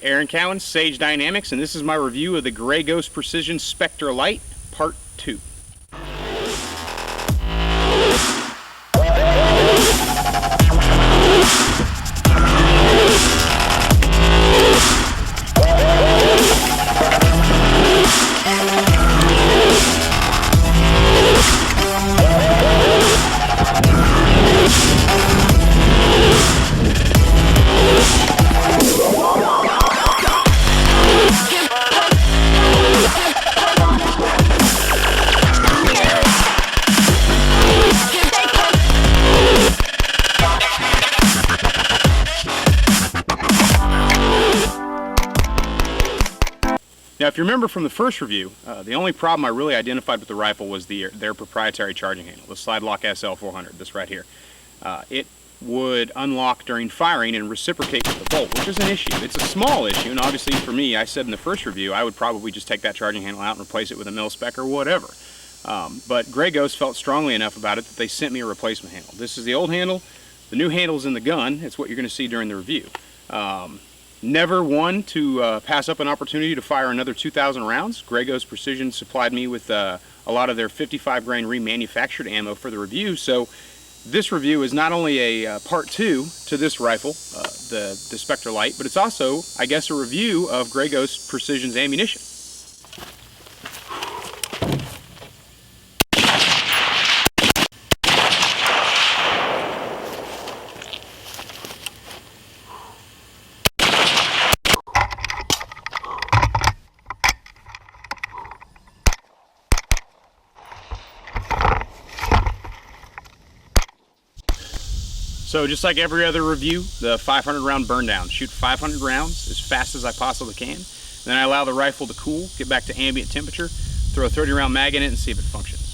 Aaron Cowan, Sage Dynamics, and this is my review of the Gray Ghost Precision Specter Light, Part 2. Now, if you remember from the first review, the only problem I really identified with the rifle was their proprietary charging handle, the Slide Lock SL400, this right here. It would unlock during firing and reciprocate with the bolt, which is an issue. It's a small issue, and obviously for me, I said in the first review, I would probably just take that charging handle out and replace it with a Msrp or whatever. But Gray Ghost felt strongly enough about it that they sent me a replacement handle. This is the old handle. The new handle's in the gun. It's what you're going to see during the review. Never one to pass up an opportunity to fire another 2,000 rounds. Gray Ghost Precision supplied me with a lot of their 55 grain remanufactured ammo for the review. So this review is not only a part 2 to this rifle, the Specter Light, but it's also, I guess, a review of Gray Ghost Precision's ammunition. So just like every other review, the 500 round burn down. Shoot 500 rounds as fast as I possibly can. Then I allow the rifle to cool, get back to ambient temperature, throw a 30 round mag in it and see if it functions.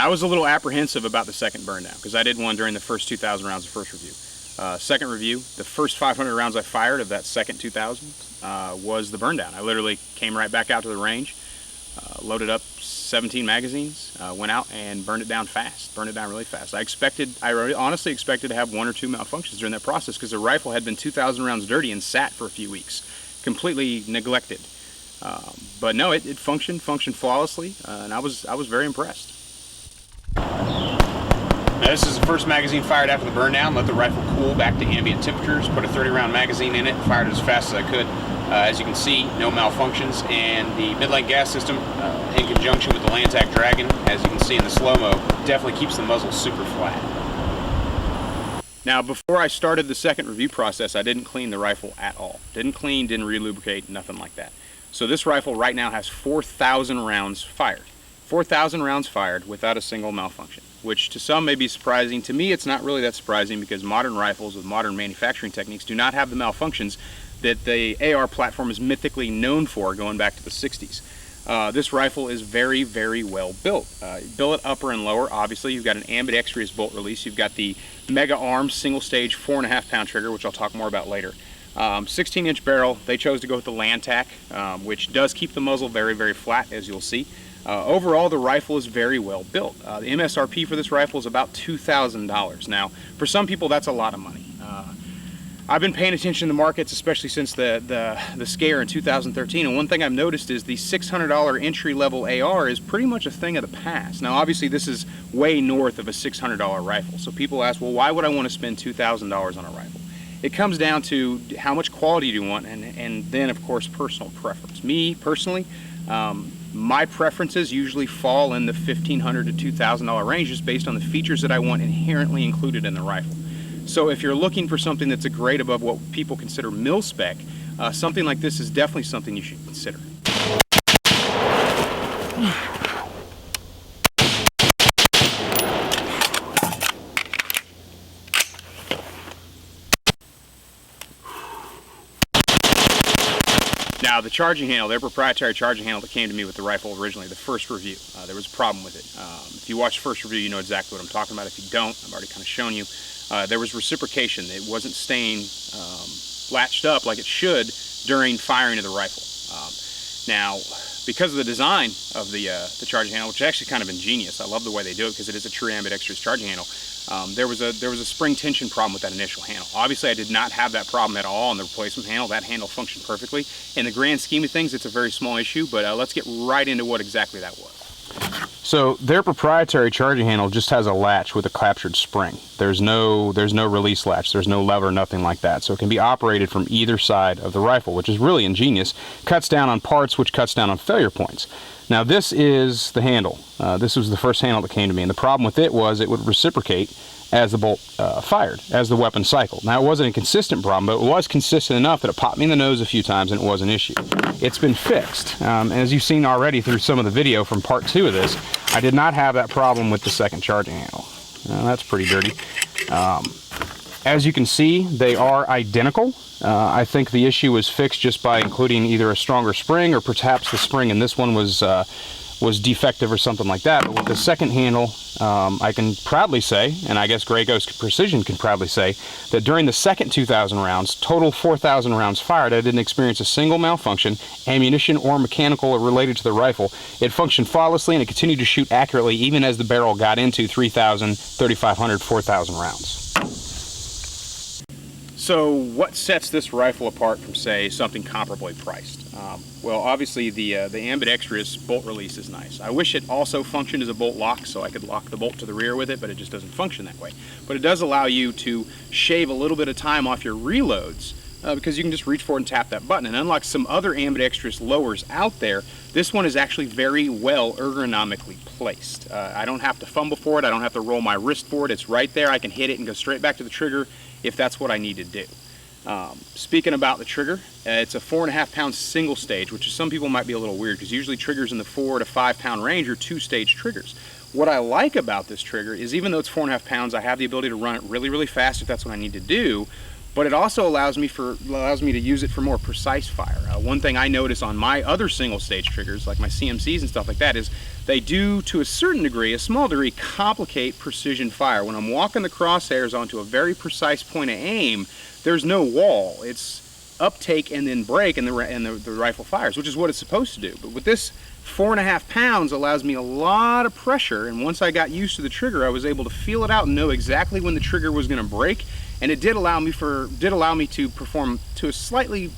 Now, I was a little apprehensive about the second burn down because I did one during the first 2,000 rounds of first review. Second review, the first 500 rounds I fired of that second 2,000 was the burn down. I literally came right back out to the range, loaded up 17 magazines, went out and burned it down fast, burned it down really fast. I honestly expected to have 1 or 2 malfunctions during that process because the rifle had been 2,000 rounds dirty and sat for a few weeks, completely neglected. But no, it functioned flawlessly, and I was very impressed. Now, this is the first magazine fired after the burn down. Let the rifle cool back to ambient temperatures, put a 30 round magazine in it, fired it as fast as I could. As you can see, no malfunctions, and the mid-length gas system, in conjunction with the Lantac Dragon, as you can see in the slow-mo, definitely keeps the muzzle super flat. Now, before I started the second review process, I didn't clean the rifle at all. Didn't clean, didn't relubricate, nothing like that. So this rifle right now has 4,000 rounds fired. 4,000 rounds fired without a single malfunction, which to some may be surprising. To me, it's not really that surprising because modern rifles with modern manufacturing techniques do not have the malfunctions that the AR platform is mythically known for going back to the 60s. This rifle is very, very well built. Billet upper and lower, obviously you've got an ambidextrous bolt release. You've got the Mega Arms single stage 4.5 pound trigger, which I'll talk more about later. 16-inch barrel. They chose to go with the land tack, which does keep the muzzle very, very flat, as you'll see. Overall, the rifle is very well built. The MSRP for this rifle is about $2,000. Now, for some people, that's a lot of money. I've been paying attention to the markets, especially since the scare in 2013, and one thing I've noticed is the $600 entry-level AR is pretty much a thing of the past. Now, obviously, this is way north of a $600 rifle, so people ask, well, why would I want to spend $2,000 on a rifle? It comes down to how much quality do you want, and then, of course, personal preference. Me, personally, my preferences usually fall in the $1,500 to $2,000 range just based on the features that I want inherently included in the rifle. So if you're looking for something that's a grade above what people consider mil-spec, something like this is definitely something you should consider. Now, the charging handle, their proprietary charging handle that came to me with the rifle originally, the first review, there was a problem with it. If you watch the first review, you know exactly what I'm talking about. If you don't, I've already kind of shown you. There was reciprocation. It wasn't staying latched up like it should during firing of the rifle. Now, because of the design of the charging handle, which is actually kind of ingenious, I love the way they do it because it is a true ambidextrous charging handle. There was a spring tension problem with that initial handle. Obviously, I did not have that problem at all on the replacement handle. That handle functioned perfectly. In the grand scheme of things, it's a very small issue, but let's get right into what exactly that was. So their proprietary charging handle just has a latch with a captured spring. There's no release latch, there's no lever, nothing like that. So it can be operated from either side of the rifle, which is really ingenious. Cuts down on parts, which cuts down on failure points. Now this is the handle. This was the first handle that came to me, and the problem with it was it would reciprocate as the bolt fired, as the weapon cycled. Now it wasn't a consistent problem, but it was consistent enough that it popped me in the nose a few times and it was an issue. It's been fixed. As you've seen already through some of the video from part 2 of this, I did not have that problem with the second charging handle. That's pretty dirty. As you can see, they are identical. I think the issue was fixed just by including either a stronger spring or perhaps the spring in this one was defective or something like that. But with the second handle, I can proudly say, and I guess Grey Ghost Precision can proudly say, that during the second 2,000 rounds, total 4,000 rounds fired, I didn't experience a single malfunction, ammunition or mechanical related to the rifle. It functioned flawlessly and it continued to shoot accurately even as the barrel got into 3,000, 3,500, 4,000 rounds. So what sets this rifle apart from, say, something comparably priced? Well, obviously the ambidextrous bolt release is nice. I wish it also functioned as a bolt lock so I could lock the bolt to the rear with it, but it just doesn't function that way. But it does allow you to shave a little bit of time off your reloads because you can just reach for it and tap that button. And unlike some other ambidextrous lowers out there, this one is actually very well ergonomically placed. I don't have to fumble for it. I don't have to roll my wrist for it. It's right there. I can hit it and go straight back to the trigger if that's what I need to do. Speaking about the trigger, it's a 4.5 pound single stage, which is, some people might be a little weird because usually triggers in the 4 to 5 pound range are 2-stage triggers. What I like about this trigger is even though it's 4.5 pounds, I have the ability to run it really, really fast if that's what I need to do, but it also allows me to use it for more precise fire. One thing I notice on my other single stage triggers, like my CMCs and stuff like that, is they do, to a certain degree, a small degree, complicate precision fire. When I'm walking the crosshairs onto a very precise point of aim, there's no wall. It's uptake and then break, and the rifle fires, which is what it's supposed to do. But with this 4.5 pounds allows me a lot of pressure, and once I got used to the trigger, I was able to feel it out and know exactly when the trigger was going to break, and it did allow me to perform to a slightly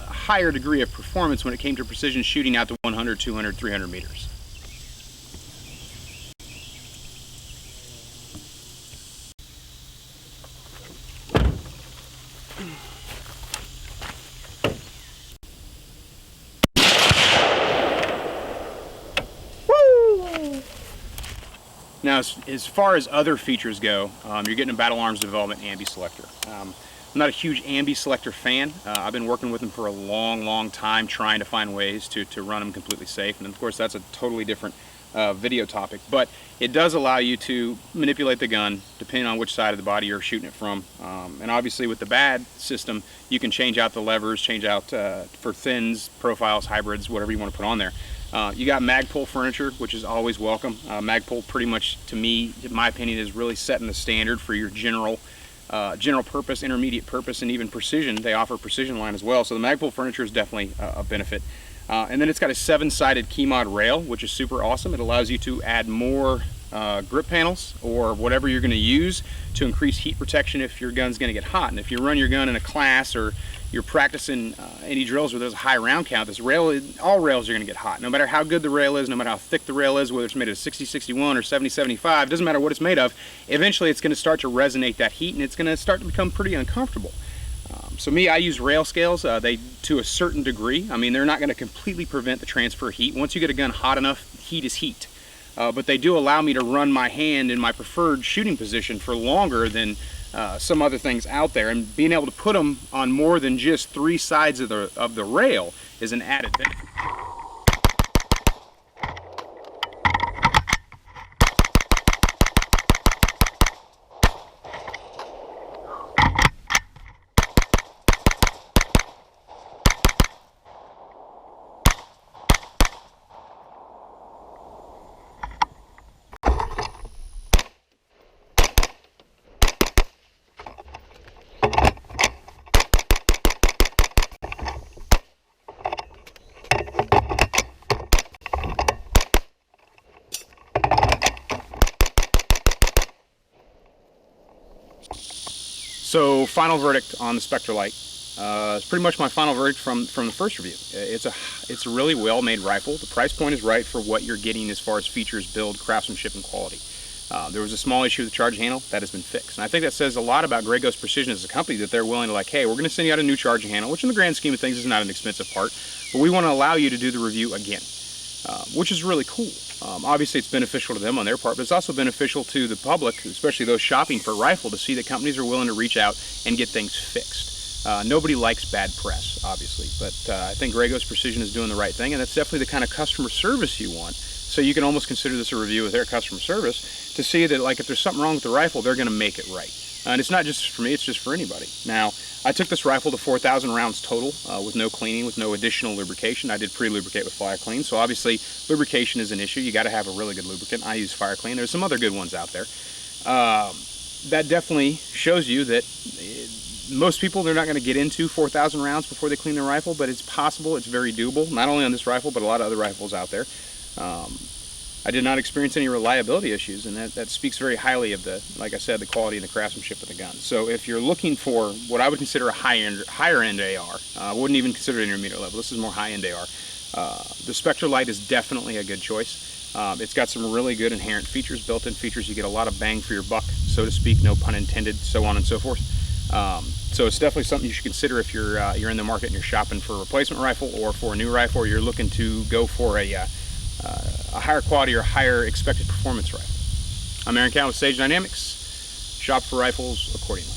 higher degree of performance when it came to precision shooting out to 100, 200, 300 meters. Now, as far as other features go, you're getting a Battle Arms Development ambi selector. I'm not a huge ambi selector fan. I've been working with them for a long, long time trying to find ways to run them completely safe. And of course, that's a totally different video topic. But it does allow you to manipulate the gun depending on which side of the body you're shooting it from. And obviously with the BAD system, you can change out the levers, change out for thins, profiles, hybrids, whatever you want to put on there. You got Magpul furniture, which is always welcome. Magpul pretty much, to me, in my opinion, is really setting the standard for your general purpose, intermediate purpose, and even precision. They offer precision line as well, so the Magpul furniture is definitely a benefit. And then it's got a 7-sided Keymod Rail, which is super awesome. It allows you to add more grip panels or whatever you're going to use to increase heat protection if your gun's going to get hot. And if you run your gun in a class or you're practicing any drills where there's a high round count, this rail, all rails are going to get hot. No matter how good the rail is, no matter how thick the rail is, whether it's made of 60-61 or 70-75, doesn't matter what it's made of, eventually it's going to start to resonate that heat and it's going to start to become pretty uncomfortable. So me, I use rail scales. They, to a certain degree, I mean, they're not going to completely prevent the transfer of heat. Once you get a gun hot enough, heat is heat. But they do allow me to run my hand in my preferred shooting position for longer than some other things out there. And being able to put them on more than just 3 sides of the rail is an added benefit. So final verdict on the Specter light. It's pretty much my final verdict from the first review. It's a really well-made rifle. The price point is right for what you're getting as far as features, build, craftsmanship, and quality. There was a small issue with the charging handle that has been fixed. And I think that says a lot about Grey Ghost Precision as a company, that they're willing to, like, hey, we're going to send you out a new charging handle, which in the grand scheme of things is not an expensive part, but we want to allow you to do the review again, which is really cool. Obviously it's beneficial to them on their part, but it's also beneficial to the public, especially those shopping for a rifle, to see that companies are willing to reach out and get things fixed. Nobody likes bad press, obviously, but I think Grey Ghost Precision is doing the right thing, and that's definitely the kind of customer service you want. So you can almost consider this a review of their customer service to see that, like, if there's something wrong with the rifle, they're going to make it right. And it's not just for me, it's just for anybody. Now, I took this rifle to 4,000 rounds total with no cleaning, with no additional lubrication. I did pre-lubricate with Fire Clean, so obviously lubrication is an issue. You got to have a really good lubricant. I use Fire Clean. There's some other good ones out there. That definitely shows you that most people, they're not going to get into 4,000 rounds before they clean their rifle, but it's possible. It's very doable, not only on this rifle, but a lot of other rifles out there. I did not experience any reliability issues, and that speaks very highly of the, like I said, the quality and the craftsmanship of the gun. So if you're looking for what I would consider a higher end AR, I wouldn't even consider it intermediate level. This is more high-end AR. The Specter light is definitely a good choice. It's got some really good inherent features, built-in features. You get a lot of bang for your buck, so to speak, no pun intended, so on and so forth. So it's definitely something you should consider if you're in the market and you're shopping for a replacement rifle or for a new rifle, or you're looking to go for a higher quality or higher expected performance rifle. I'm Aaron Cowan with Sage Dynamics. Shop for rifles accordingly.